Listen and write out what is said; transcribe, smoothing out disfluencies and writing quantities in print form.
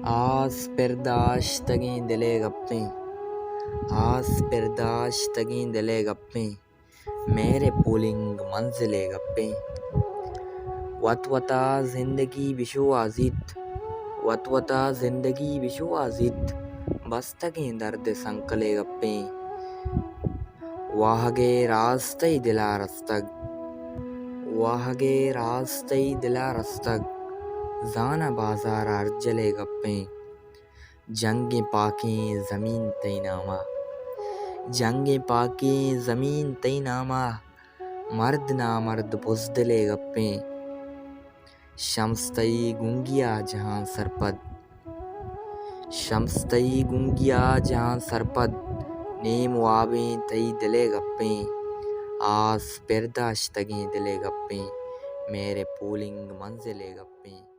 آس پرداشتگیں دلے گپیں، آس پرداشتگیں دلے گپیں، میرے پولنگ منزلے گپیں، وط وطا زندگی بشو آزیت، وط وطا زندگی بشو آزیت، بستگیں درد سنکلے گپیں، واہگے راستئی دلا رستگ، واہگے راستئی دلا رستگ، زانا بازار ارجلے گپیں، جنگیں پاکیں زمین تئی نامہ، جنگیں پاکیں زمین تئی نامہ، مرد نامرد بزدلے گپیں، شمس تئی گونگیا جہاں سرپد، شمس تئی گونگیا جہاں سرپد، نیم و آبیں تئی دلے گپیں، آس پرداشتگیں دلے گپیں، میرے پولنگ منزلے گپیں۔